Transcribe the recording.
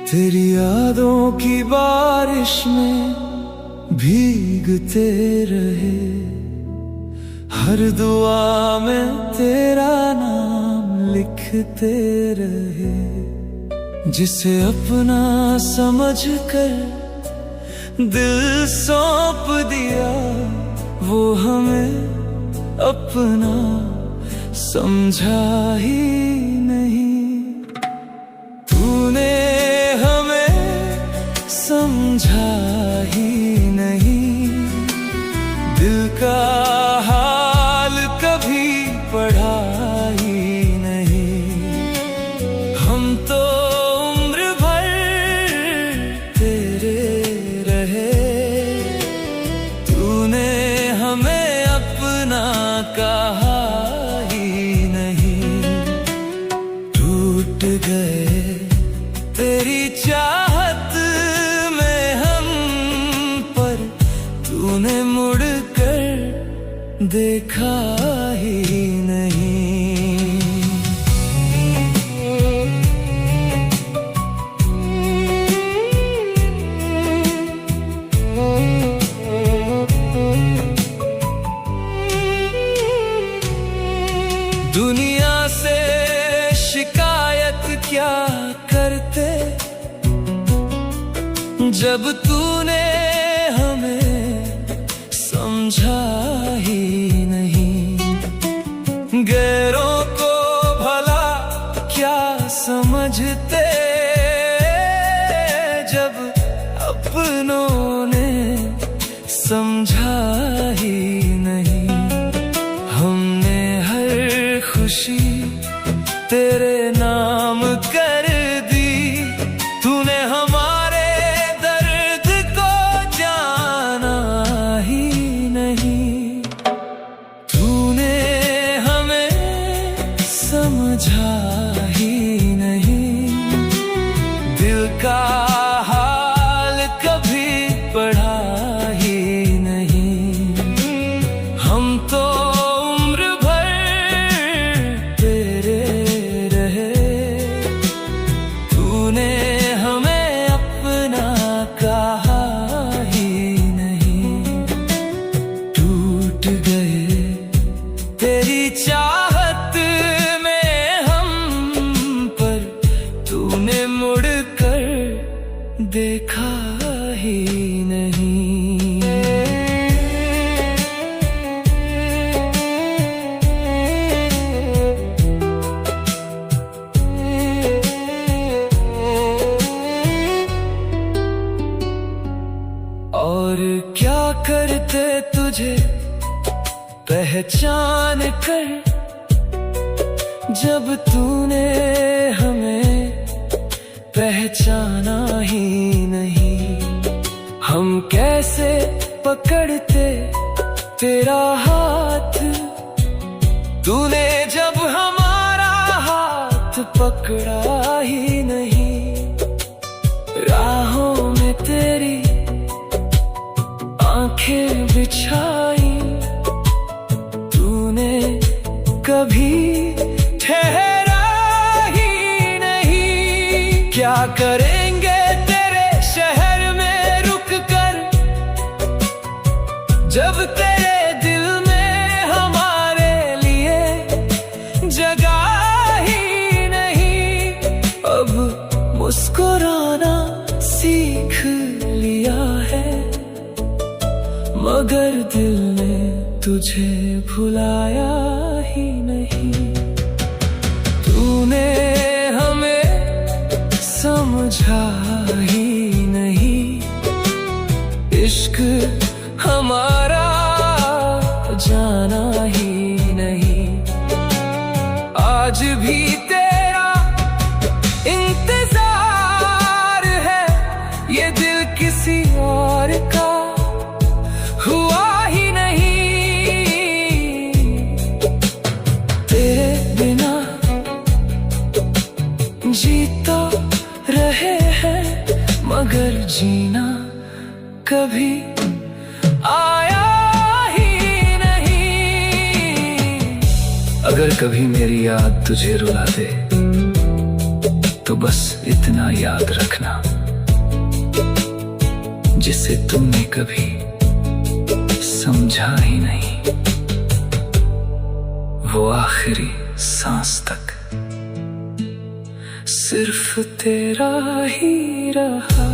तेरी यादों की बारिश में भीगते रहे, हर दुआ में तेरा नाम लिखते रहे। जिसे अपना समझ कर दिल सौंप दिया, वो हमें अपना समझा ही नहीं। तूने हमें समझा ही नहीं, दिल का हाल कभी पढ़ा ही नहीं। हम तो उम्र भर तेरे रहे, तूने हमें अपना कहा ही नहीं। टूट गए तेरी चाहत में हम, पर तूने मुड़ कर देखा ही नहीं। दुनिया से शिकायत क्या करते, जब तूने हमें समझा ही नहीं। गैरों को भला क्या समझते, जब अपनों ने समझा ही नहीं। हमने हर खुशी तेरे नाम कर दी, तूने हमारे दर्द को जाना ही नहीं। तूने हमें समझा ही नहीं, दिल का हाल कभी पढ़ा ही नहीं। हम तो उम्र भर तेरे रहे, तूने हमें अपना कहा ही नहीं। टूट गए तेरी चाहत में हम, पर तूने मुड़ कर देखा ही नहीं। और क्या करते तुझे पहचान कर, जब तूने हमें पहचाना ही नहीं। हम कैसे पकड़ते तेरा हाथ, तूने जब हमारा हाथ पकड़ा ही नहीं। राहों में तेरी आंखें बिछाई, तूने कभी ठहरा ही नहीं। क्या करेंगे तेरे शहर में रुक कर, जब तेरे दिल में हमारे लिए जगह ही नहीं। अब मुस्कुराना सीख लिया है, मगर दिल ने तुझे भुलाया ही नहीं। तूने हमें समझा ही नहीं, इश्क हमारा जाना ही नहीं। आज भी तेरा इंतजार है, ये दिल किसी और का हुआ ही नहीं। तेरे बिना जीता रहे हैं, मगर जीना कभी आया ही नहीं। अगर कभी मेरी याद तुझे रुला दे, तो बस इतना याद रखना, जिसे तुमने कभी समझा ही नहीं, वो आखिरी सांस तक सिर्फ तेरा ही रहा।